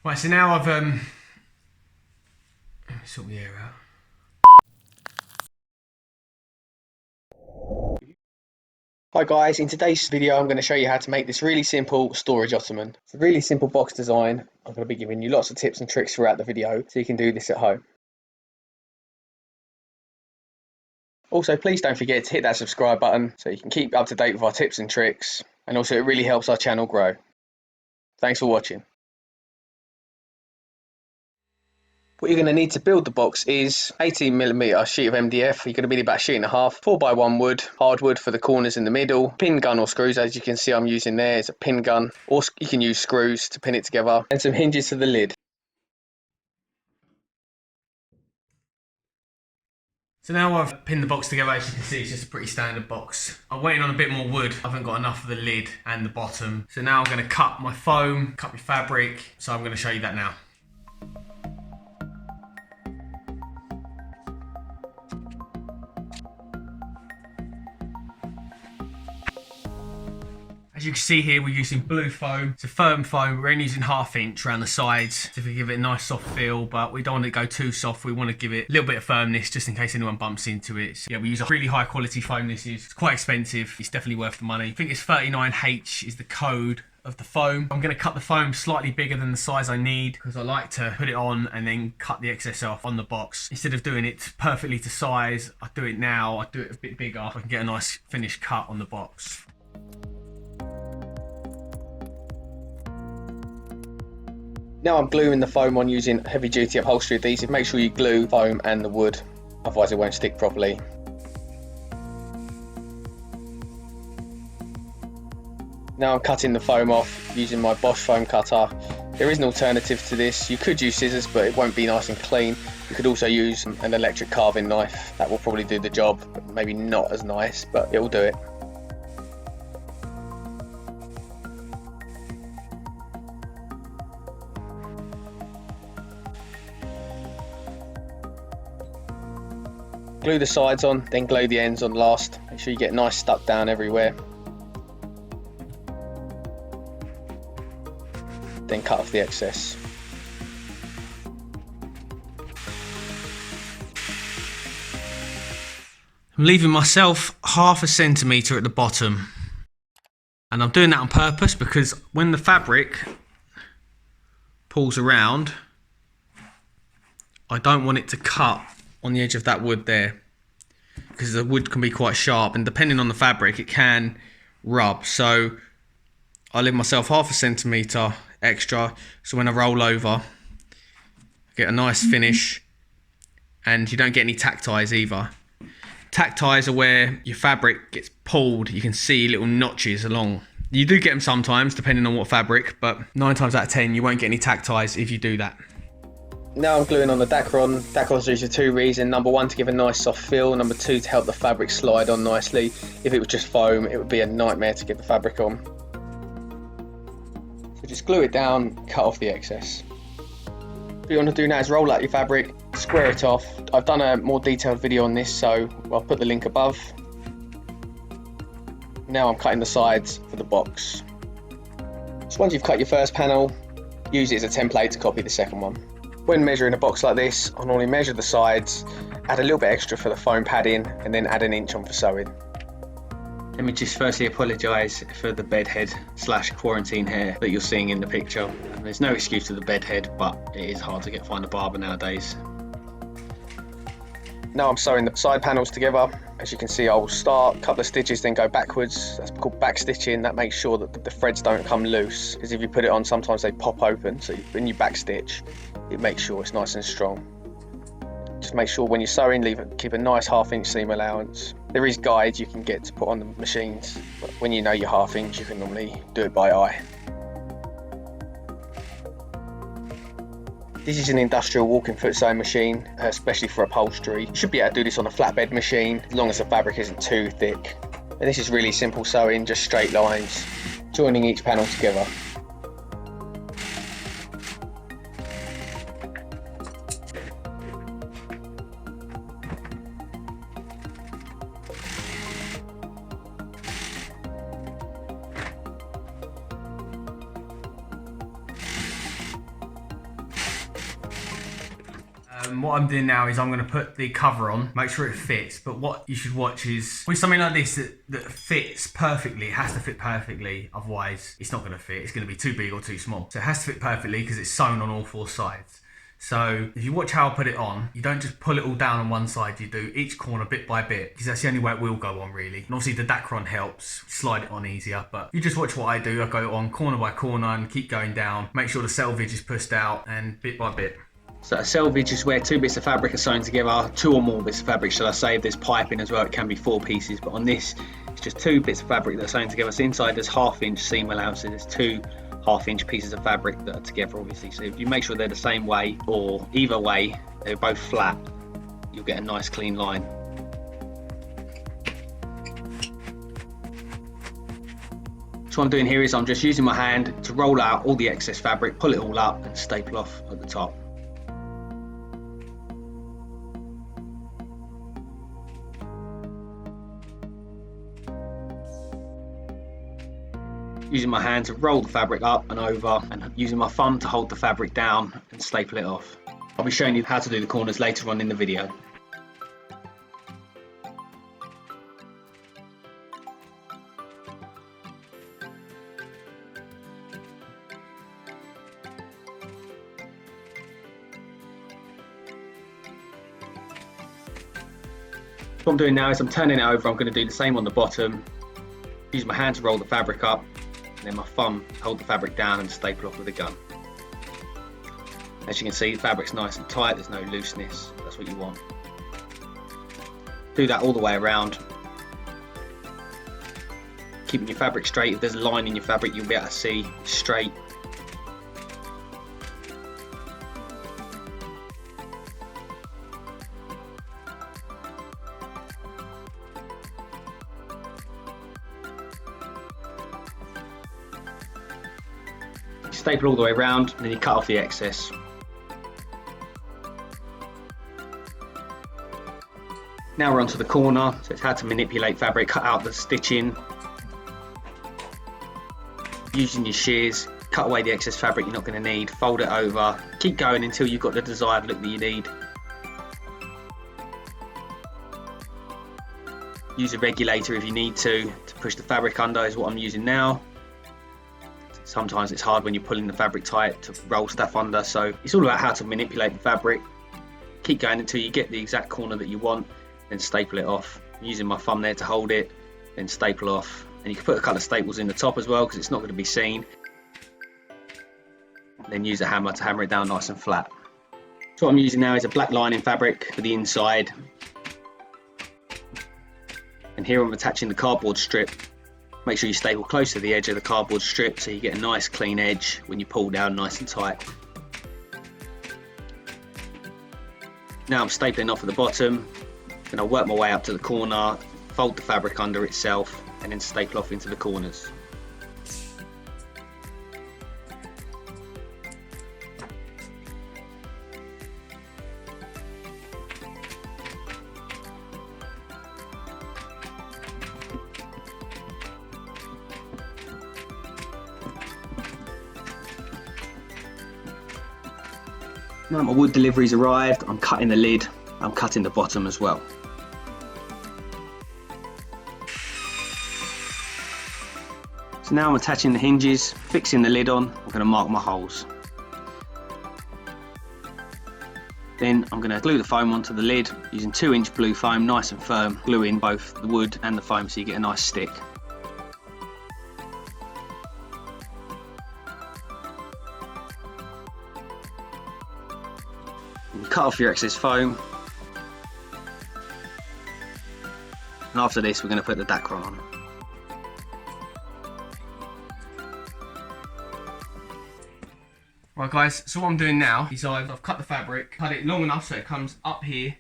Right, so now I've let me sort the air out. Hi guys, in today's video I'm going to show you how to make this really simple storage ottoman. It's a really simple box design. I'm going to be giving you lots of tips and tricks throughout the video so you can do this at home. Also, please don't forget to hit that subscribe button so you can keep up to date with our tips and tricks, and also it really helps our channel grow. Thanks for watching. What you're going to need to build the box is 18mm sheet of MDF. You're going to need about a sheet and a half, 4x1 wood, hardwood for the corners in the middle, pin gun or screws, as you can see I'm using there. It's a pin gun, or you can use screws to pin it together, and some hinges for the lid. So now I've pinned the box together, as you can see it's just a pretty standard box. I'm waiting on a bit more wood. I haven't got enough for the lid and the bottom. So now I'm going to cut my foam, cut my fabric. So I'm going to show you that now. As you can see here, we're using blue foam. It's a firm foam. We're only using 1/2 inch around the sides to give it a nice soft feel, but we don't want it to go too soft. We want to give it a little bit of firmness just in case anyone bumps into it. So yeah, we use a really high quality foam this is. It's quite expensive. It's definitely worth the money. I think it's 39H is the code of the foam. I'm going to cut the foam slightly bigger than the size I need because I like to put it on and then cut the excess off on the box. Instead of doing it perfectly to size, I do it now. I do it a bit bigger so I can get a nice finished cut on the box. Now I'm gluing the foam on using heavy duty upholstery adhesive. Make sure you glue foam and the wood, otherwise it won't stick properly. Now I'm cutting the foam off using my Bosch foam cutter. There is an alternative to this. You could use scissors, but it won't be nice and clean. You could also use an electric carving knife. That will probably do the job, but maybe not as nice, but it will do it. Glue the sides on, then glue the ends on last. Make sure you get nice stuck down everywhere. Then cut off the excess. I'm leaving myself 1/2 centimetre at the bottom. And I'm doing that on purpose because when the fabric pulls around, I don't want it to cut on the edge of that wood there, because the wood can be quite sharp and depending on the fabric it can rub. So I leave myself 1/2 centimetre extra so when I roll over I get a nice finish and you don't get any tack ties either. Tack ties are where your fabric gets pulled, you can see little notches along. You do get them sometimes depending on what fabric, but 9 times out of 10 you won't get any tack ties if you do that. Now I'm gluing on the Dacron. Dacron's used for 2 reasons. Number 1, to give a nice soft feel. Number 2, to help the fabric slide on nicely. If it was just foam, it would be a nightmare to get the fabric on. So just glue it down, cut off the excess. What you want to do now is roll out your fabric, square it off. I've done a more detailed video on this, so I'll put the link above. Now I'm cutting the sides for the box. So once you've cut your first panel, use it as a template to copy the second one. When measuring a box like this, I'll normally measure the sides, add a little bit extra for the foam padding, and then add 1 inch on for sewing. Let me just firstly apologise for the bed head / quarantine hair that you're seeing in the picture. And there's no excuse to the bed head, but it is hard to find a barber nowadays. Now I'm sewing the side panels together. As you can see, I will start a couple of stitches, then go backwards. That's called back stitching. That makes sure that the threads don't come loose, because if you put it on, sometimes they pop open. So when you back stitch, it makes sure it's nice and strong. Just make sure when you're sewing, keep a nice 1/2 inch seam allowance. There is guides you can get to put on the machines, but when you know your 1/2 inch, you can normally do it by eye. This is an industrial walking foot sewing machine, especially for upholstery. You should be able to do this on a flatbed machine, as long as the fabric isn't too thick. And this is really simple sewing, just straight lines, joining each panel together. What I'm doing now is I'm going to put the cover on, make sure it fits. But what you should watch is with something like this that fits perfectly. It has to fit perfectly, otherwise it's not going to fit. It's going to be too big or too small. So it has to fit perfectly because it's sewn on all four sides. So if you watch how I put it on, you don't just pull it all down on one side, you do each corner bit by bit, because that's the only way it will go on really. And obviously the Dacron helps slide it on easier, but you just watch what I do. I go on corner by corner and keep going down, make sure the selvage is pushed out and bit by bit. So a selvage is where two bits of fabric are sewn together, two or more bits of fabric, shall I say. If there's piping as well, it can be 4 pieces, but on this, it's just 2 bits of fabric that are sewn together. So inside there's 1/2 inch seam allowance, so there's 2 1/2 inch pieces of fabric that are together, obviously. So if you make sure they're the same way, or either way, they're both flat, you'll get a nice clean line. So what I'm doing here is I'm just using my hand to roll out all the excess fabric, pull it all up and staple off at the top. Using my hand to roll the fabric up and over, and using my thumb to hold the fabric down and staple it off. I'll be showing you how to do the corners later on in the video. What I'm doing now is I'm turning it over. I'm going to do the same on the bottom. Use my hand to roll the fabric up, and then my thumb hold the fabric down and staple off with a gun. As you can see, the fabric's nice and tight, there's no looseness. That's what you want. Do that all the way around. Keeping your fabric straight. If there's a line in your fabric, you'll be able to see straight. Staple all the way around, and then you cut off the excess. Now we're onto the corner, so it's how to manipulate fabric, cut out the stitching. Using your shears, cut away the excess fabric you're not going to need, fold it over, keep going until you've got the desired look that you need. Use a regulator if you need to push the fabric under, is what I'm using now. Sometimes it's hard when you're pulling the fabric tight to roll stuff under, so it's all about how to manipulate the fabric. Keep going until you get the exact corner that you want, then staple it off. I'm using my thumb there to hold it, then staple off. And you can put a couple of staples in the top as well because it's not going to be seen. Then use a hammer to hammer it down nice and flat. So what I'm using now is a black lining fabric for the inside. And here I'm attaching the cardboard strip. Make sure you staple close to the edge of the cardboard strip so you get a nice clean edge when you pull down nice and tight. Now I'm stapling off at the bottom, then I'll work my way up to the corner, fold the fabric under itself, and then staple off into the corners. Now my wood delivery's arrived, I'm cutting the lid, I'm cutting the bottom as well. So now I'm attaching the hinges, fixing the lid on, I'm going to mark my holes. Then I'm going to glue the foam onto the lid using 2-inch blue foam, nice and firm, gluing both the wood and the foam so you get a nice stick. Cut off your excess foam, and after this we're going to put the Dacron on. Right guys, so what I'm doing now is I've cut the fabric, cut it long enough so it comes up here.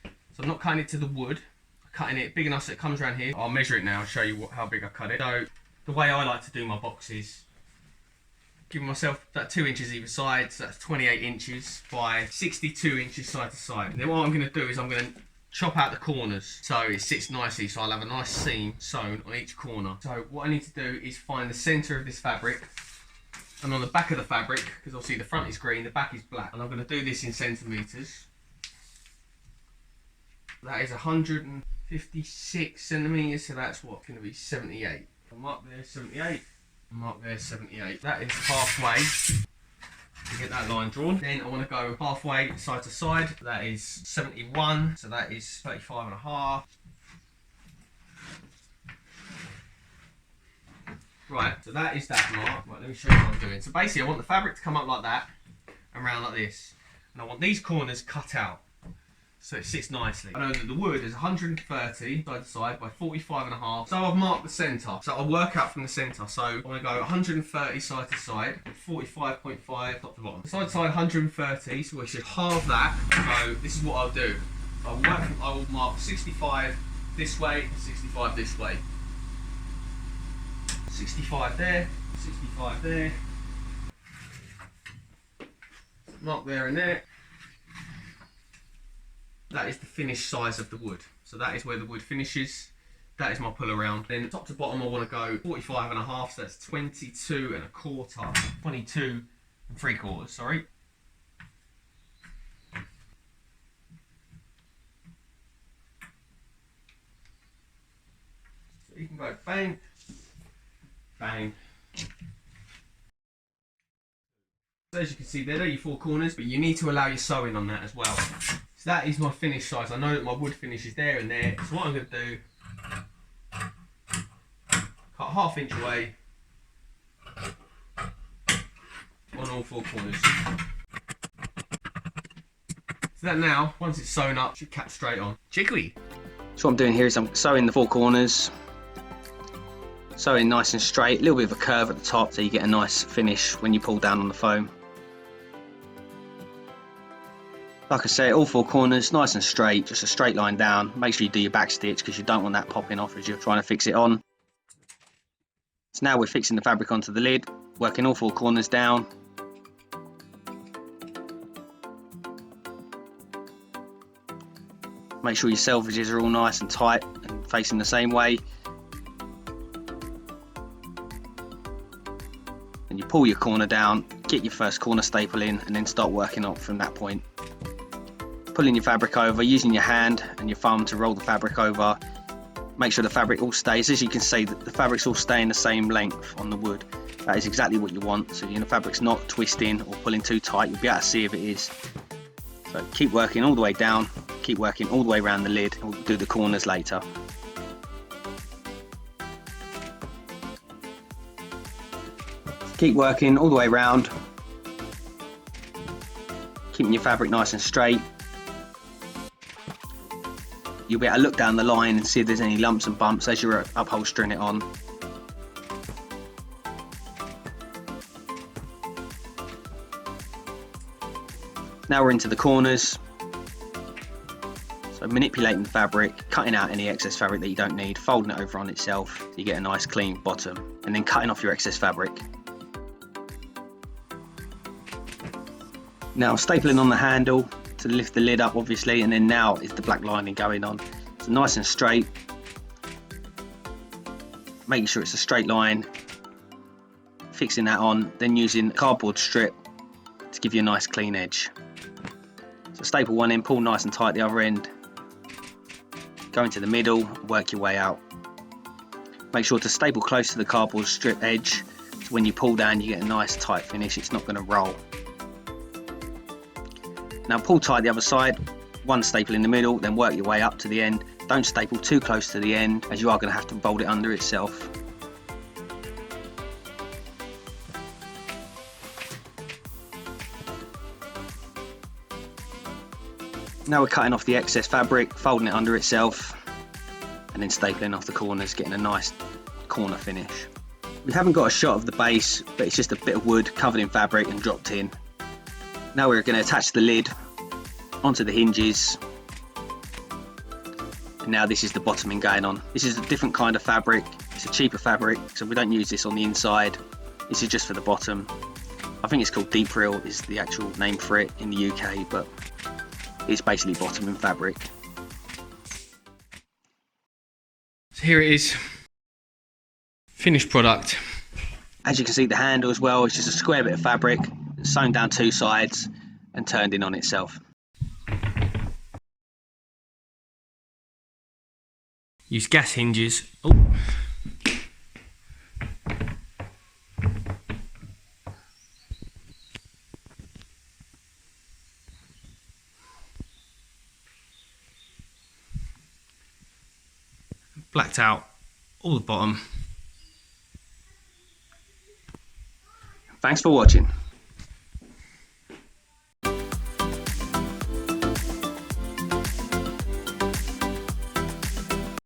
So I'm not cutting it to the wood, I'm cutting it big enough so it comes around here. I'll measure it now, show you how big I cut it. So the way I like to do my boxes, giving myself that 2 inches either side, so that's 28 inches by 62 inches side to side. And then what I'm going to do is I'm going to chop out the corners so it sits nicely, so I'll have a nice seam sewn on each corner. So what I need to do is find the centre of this fabric, and on the back of the fabric, because obviously the front is green, the back is black, and I'm going to do this in centimetres. That is 156 centimetres, so that's what's going to be 78. I'll mark there 78, mark there 78. That is halfway to get that line drawn. Then I want to go halfway side to side. That is 71, so that is 35 and a half. Right, so that is that mark. Right, let me show you what I'm doing. So basically I want the fabric to come up like that and round like this. And I want these corners cut out so it sits nicely. I know that the wood is 130 side to side by 45 and a half. So I've marked the centre. So I'll work out from the centre. So I'm going to go 130 side to side, 45.5 top to bottom. Side to side 130, so we should halve that. So this is what I will mark 65 this way, 65 this way. 65 there, 65 there, mark there and there. That is the finished size of the wood. So that is where the wood finishes. That is my pull around. Then top to bottom I want to go 45 and a half, so that's 22 and a quarter, 22 and 3/4, sorry. So you can go bang, bang. So as you can see there are your 4 corners, but you need to allow your sewing on that as well. So that is my finished size. I know that my wood finish is there and there. So what I'm going to do, cut 1/2 inch away on all 4 corners. So that now, once it's sewn up, should cap straight on. Jiggly. So what I'm doing here is I'm sewing the 4 corners. Sewing nice and straight, a little bit of a curve at the top so you get a nice finish when you pull down on the foam. Like I say, all 4 corners nice and straight, just a straight line down. Make sure you do your back stitch because you don't want that popping off as you're trying to fix it on. So now we're fixing the fabric onto the lid, working all 4 corners down. Make sure your selvages are all nice and tight and facing the same way. And you pull your corner down, get your first corner staple in, and then start working up from that point. Pulling your fabric over, using your hand and your thumb to roll the fabric over. Make sure the fabric all stays. As you can see, the fabric's all staying the same length on the wood. That is exactly what you want. So the fabric's not twisting or pulling too tight. You'll be able to see if it is. So keep working all the way down, keep working all the way around the lid. We'll do the corners later. Keep working all the way around, keeping your fabric nice and straight. You'll be able to look down the line and see if there's any lumps and bumps as you're upholstering it on. Now we're into the corners. So manipulating the fabric, cutting out any excess fabric that you don't need, folding it over on itself so you get a nice clean bottom, and then cutting off your excess fabric. Now stapling on the handle to lift the lid up obviously, and then now is the black lining going on. So nice and straight, making sure it's a straight line, fixing that on, then using a cardboard strip to give you a nice clean edge. So staple one in, pull nice and tight the other end, go into the middle, work your way out. Make sure to staple close to the cardboard strip edge, so when you pull down you get a nice tight finish, it's not going to roll. Now pull tight the other side, one staple in the middle, then work your way up to the end. Don't staple too close to the end as you are going to have to fold it under itself. Now we're cutting off the excess fabric, folding it under itself, and then stapling off the corners, getting a nice corner finish. We haven't got a shot of the base, but it's just a bit of wood covered in fabric and dropped in. Now we're going to attach the lid onto the hinges. And now this is the bottoming going on. This is a different kind of fabric. It's a cheaper fabric, so we don't use this on the inside. This is just for the bottom. I think it's called deep frill is the actual name for it in the UK, but it's basically bottoming fabric. So here it is, finished product. As you can see, the handle as well, it's just a square bit of fabric sewn down 2 sides and turned in on itself. Use gas hinges. Oh. Blacked out all the bottom. Thanks for watching.